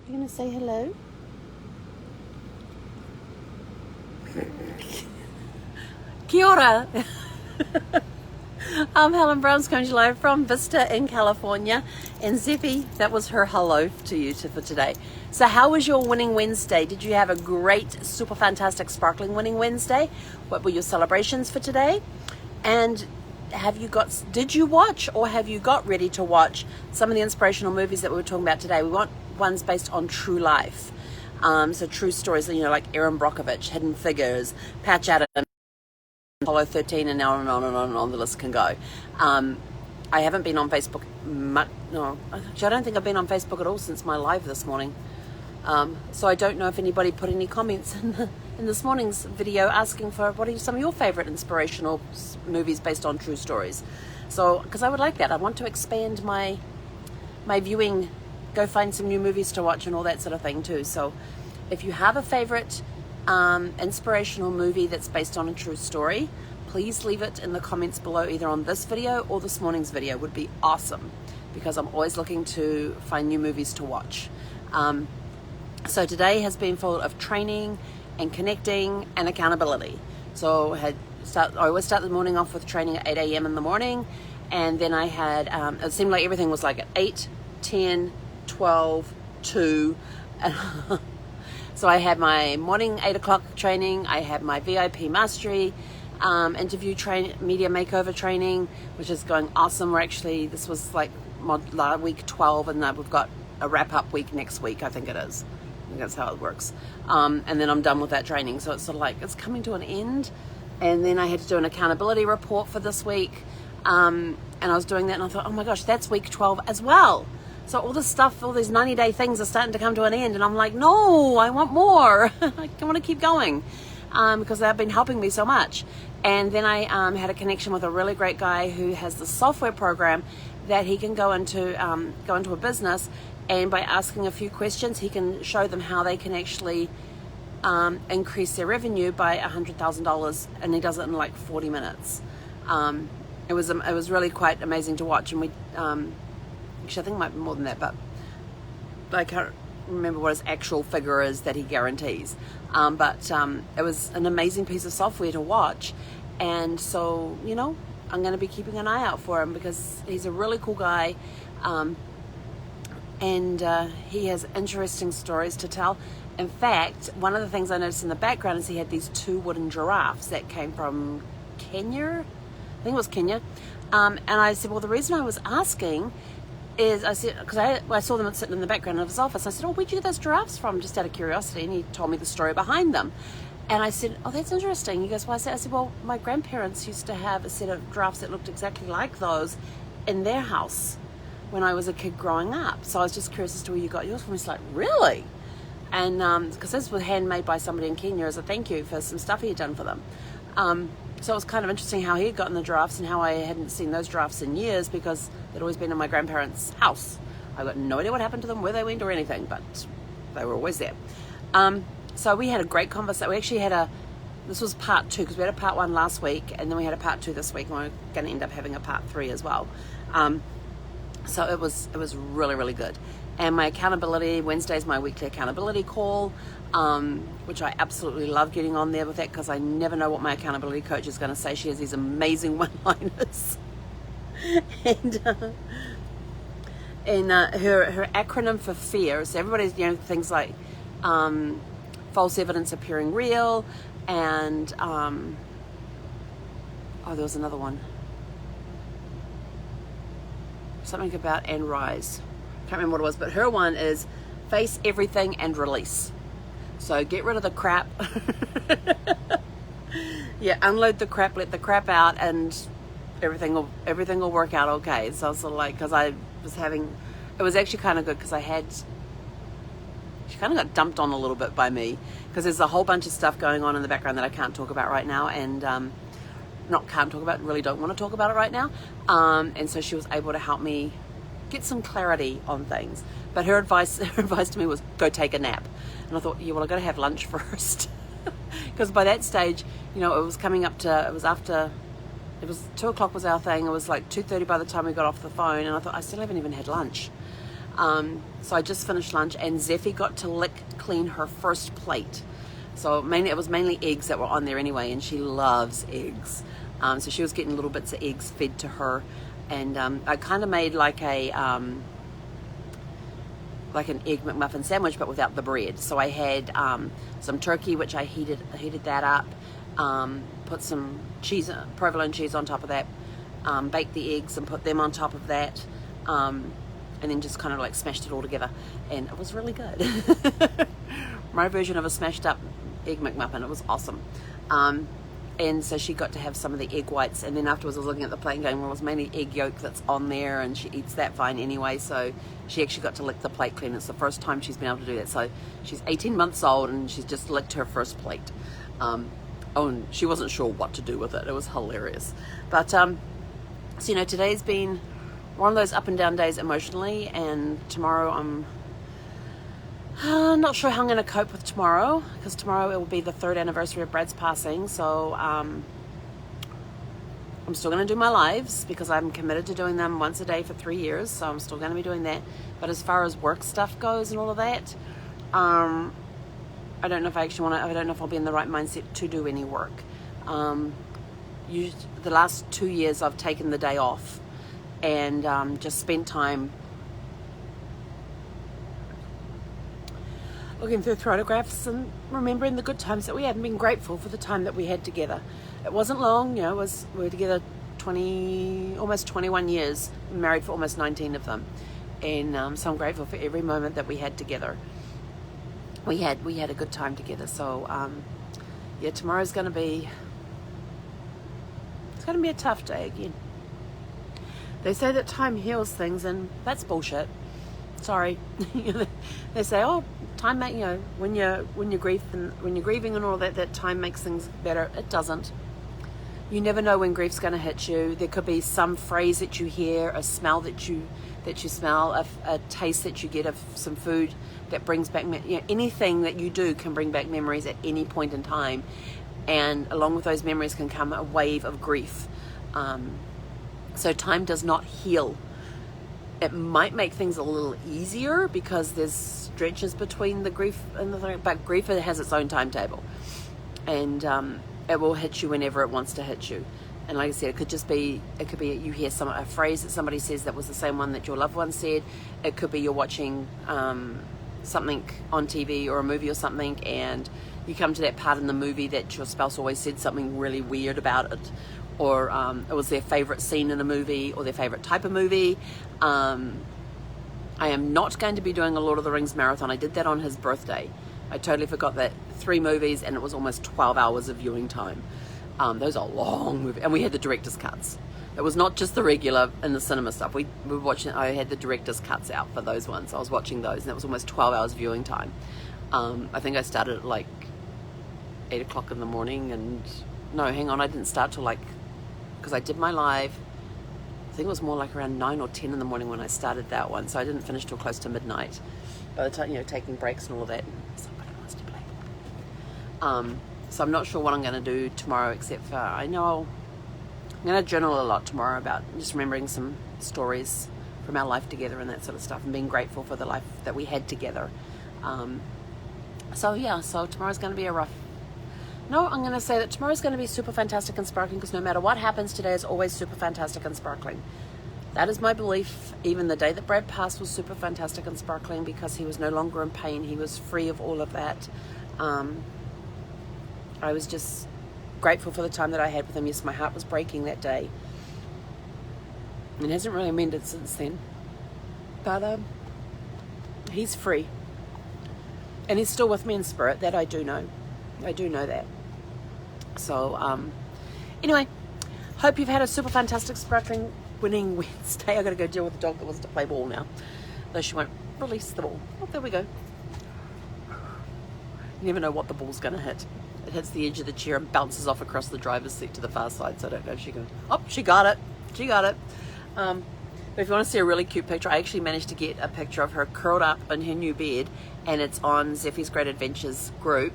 You gonna say hello? Kia ora. I'm Helen Brahms coming to you live from Vista in California. And Zippy, that was her hello to you for today. So how was your winning Wednesday? Did you have a great, super fantastic, sparkling winning Wednesday? What were your celebrations for today? And did you watch or have you got ready to watch some of the inspirational movies that we were talking about today? We want ones based on true life. So true stories, like Erin Brockovich, Hidden Figures, Patch Adams, Apollo 13, and now on and on and on the list can go. I haven't been on Facebook much. No, actually, I don't think I've been on Facebook at all since my live this morning. So I don't know if anybody put any comments in this morning's video asking for what are some of your favorite inspirational movies based on true stories. So, because I would like that. I want to expand my viewing, go find some new movies to watch and all that sort of thing too. So if you have a favorite inspirational movie that's based on a true story, please leave it in the comments below, either on this video or this morning's video. Would be awesome, because I'm always looking to find new movies to watch. So today has been full of training and connecting and accountability. So I always start the morning off with training at 8 a.m. in the morning, and then I had, it seemed like everything was like at 8, 10, 12, 2, so I had my morning 8 o'clock training, I had my VIP mastery, interview media makeover training, which is going awesome. This was like week 12, and we've got a wrap-up week next week, I think it is. I think that's how it works. And then I'm done with that training. So it's sort of like, it's coming to an end. And then I had to do an accountability report for this week. And I was doing that, and I thought, oh my gosh, that's week 12 as well. So all this stuff, all these 90-day things are starting to come to an end. And I'm like, no, I want more. I want to keep going. Because they've been helping me so much. And then I had a connection with a really great guy who has the software program that he can go into a business, and by asking a few questions, he can show them how they can actually increase their revenue by $100,000, and he does it in like 40 minutes. It was really quite amazing to watch, and we actually I think it might be more than that, but I can't remember what his actual figure is that he guarantees. But it was an amazing piece of software to watch, and so I'm going to be keeping an eye out for him, because he's a really cool guy. And he has interesting stories to tell. In fact, one of the things I noticed in the background is he had these 2 wooden giraffes that came from Kenya. I think it was Kenya. And I said, well, the reason I was asking is, I said, because I saw them sitting in the background of his office. I said, oh, where'd you get those giraffes from? Just out of curiosity. And he told me the story behind them. And I said, oh, that's interesting. He goes, well, I said, well, my grandparents used to have a set of giraffes that looked exactly like those in their house when I was a kid growing up. So I was just curious as to where you got yours from. He's like, really? And because this was handmade by somebody in Kenya as a thank you for some stuff he had done for them. So it was kind of interesting how he had gotten the giraffes, and how I hadn't seen those giraffes in years, because they'd always been in my grandparents' house. I got no idea what happened to them, where they went or anything, but they were always there. So we had a great conversation. We actually had this was part 2, because we had a part 1 last week, and then we had a part 2 this week, and we're going to end up having a part 3 as well. So it was really, really good. And my accountability, Wednesday is my weekly accountability call, which I absolutely love getting on there with that, because I never know what my accountability coach is going to say. She has these amazing one-liners. And her acronym for FEAR, so everybody's, things like false evidence appearing real, and there was another one. Something about and rise. Can't remember what it was, but her one is face everything and release. So get rid of the crap. Yeah, unload the crap, let the crap out, and everything will work out okay. So I was sort of like, because I was having, it was actually kind of good, because she kind of got dumped on a little bit by me, because there's a whole bunch of stuff going on in the background that I can't talk about right now, and really don't want to talk about it right now. And so she was able to help me get some clarity on things. But her advice to me was, go take a nap. And I thought, yeah, well, I got to have lunch first. Because by that stage, it was coming up to, it was 2 o'clock was our thing. It was like 2:30 by the time we got off the phone. And I thought, I still haven't even had lunch. So I just finished lunch, and Zeffie got to lick clean her first plate. So it was mainly eggs that were on there anyway, and she loves eggs. So she was getting little bits of eggs fed to her, and I kind of made like an egg McMuffin sandwich, but without the bread. So I had some turkey, which I heated that up, put some cheese, provolone cheese on top of that, baked the eggs and put them on top of that, and then just kind of like smashed it all together, and it was really good. My version of a smashed up egg McMuffin. It was awesome. And so she got to have some of the egg whites, and then afterwards I was looking at the plate and going, well, it was mainly egg yolk that's on there, and she eats that fine anyway, so she actually got to lick the plate clean. It's the first time she's been able to do that. So she's 18 months old, and she's just licked her first plate. And she wasn't sure what to do with it. It was hilarious. But so today's been one of those up and down days emotionally, and tomorrow I'm not sure how I'm going to cope with tomorrow, because tomorrow it will be the 3rd anniversary of Brad's passing. So I'm still going to do my lives, because I'm committed to doing them once a day for 3 years, so I'm still going to be doing that. But as far as work stuff goes and all of that, I don't know if I actually I don't know if I'll be in the right mindset to do any work. The last 2 years I've taken the day off and just spent time looking through photographs and remembering the good times that we had, and being grateful for the time that we had together. It wasn't long, we were together almost 21 years, married for almost 19 of them, and so I'm grateful for every moment that we had together. We had a good time together. So tomorrow's going to be a tough day again. They say that time heals things, and that's bullshit. Sorry. They say, oh, time when you're grieving and all that time makes things better. It doesn't. You never know when grief's going to hit you. There could be some phrase that you hear, a smell that you smell, a taste that you get of some food that brings back, anything that you do can bring back memories at any point in time, and along with those memories can come a wave of grief. So time does not heal. It might make things a little easier because there's stretches between the grief and the thing, but grief has its own timetable, and it will hit you whenever it wants to hit you. And like I said, it could be you hear a phrase that somebody says that was the same one that your loved one said. It could be you're watching something on TV or a movie or something, and you come to that part in the movie that your spouse always said something really weird about it, or it was their favorite scene in a movie or their favorite type of movie. I am not going to be doing a Lord of the Rings marathon. I did that on his birthday. I totally forgot that 3 movies, and it was almost 12 hours of viewing time. Those are long movies, and we had the director's cuts. It was not just the regular in the cinema stuff. We were watching. I had the director's cuts out for those ones. I was watching those, and it was almost 12 hours viewing time. I think I started at like 8 o'clock in the morning, and no, hang on, I didn't start till because I did my live. I think it was more like around 9 or 10 in the morning when I started that one, so I didn't finish till close to midnight. By the time taking breaks and all of that. Somebody wants to play. So I'm not sure what I'm going to do tomorrow, except for I know I'm going to journal a lot tomorrow about just remembering some stories from our life together and that sort of stuff, and being grateful for the life that we had together. So tomorrow's going to be I'm going to say that tomorrow's going to be super fantastic and sparkling, because no matter what happens today is always super fantastic and sparkling. That is my belief. Even the day that Brad passed was super fantastic and sparkling, because he was no longer in pain. He was free of all of that. I was just grateful for the time that I had with him. Yes, my heart was breaking that day. It hasn't really mended since then. But he's free. And he's still with me in spirit. That I do know. I do know that. So, anyway, hope you've had a super fantastic, sparkling, winning Wednesday. I've got to go deal with the dog that wants to play ball now, though she won't release the ball. Oh, there we go. You never know what the ball's going to hit. It hits the edge of the chair and bounces off across the driver's seat to the far side, so I don't know if she can. Oh, she got it. She got it. But if you want to see a really cute picture, I actually managed to get a picture of her curled up in her new bed, and it's on Zeffie's Great Adventures group.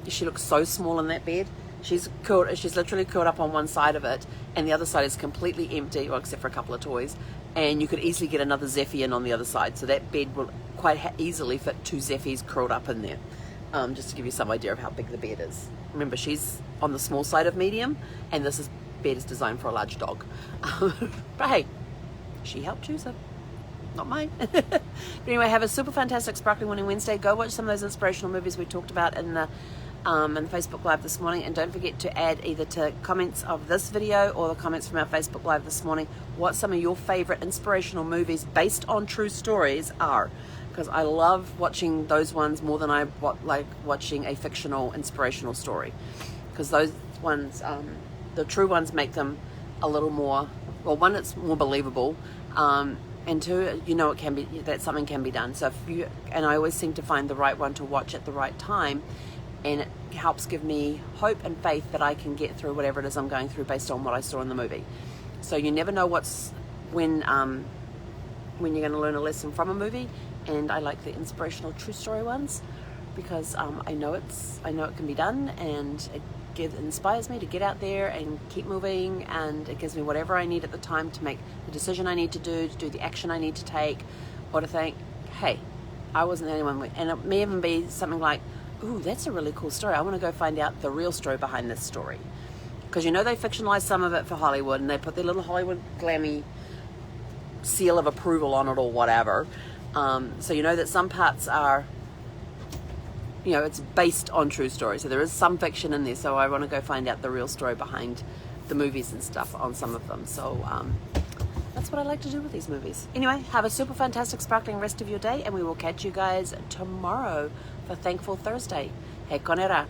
She looks so small in that bed. She's literally curled up on one side of it, and the other side is completely empty, well, except for a couple of toys. and you could easily get another Zeffie in on the other side. So that bed will quite easily fit 2 Zeffies curled up in there. Just to give you some idea of how big the bed is. Remember, she's on the small side of medium, and this bed is designed for a large dog. But hey, she helped choose it, not mine. But anyway, have a super fantastic Sparkling Winning Wednesday. Go watch some of those inspirational movies we talked about in the Facebook Live this morning, and don't forget to add either to comments of this video or the comments from our Facebook Live this morning what some of your favorite inspirational movies based on true stories are, because I love watching those ones more than I like watching a fictional inspirational story, because those ones, the true ones, make them a little more, well, one, it's more believable, and two, you know, it can be, that something can be done. So and I always seem to find the right one to watch at the right time, and it helps give me hope and faith that I can get through whatever it is I'm going through based on what I saw in the movie. So you never know when you're going to learn a lesson from a movie, and I like the inspirational true story ones because I know it can be done, and it inspires me to get out there and keep moving, and it gives me whatever I need at the time to make the decision I need to do the action I need to take, or to think, hey, I wasn't the only one. And it may even be something like, ooh, that's a really cool story. I want to go find out the real story behind this story. Because you know they fictionalize some of it for Hollywood, and they put their little Hollywood glammy seal of approval on it or whatever. So you know that some parts are, you know, it's based on true stories. So there is some fiction in there. So I want to go find out the real story behind the movies and stuff on some of them. So that's what I like to do with these movies. Anyway, have a super fantastic sparkling rest of your day, and we will catch you guys tomorrow for Thankful Thursday. He konera.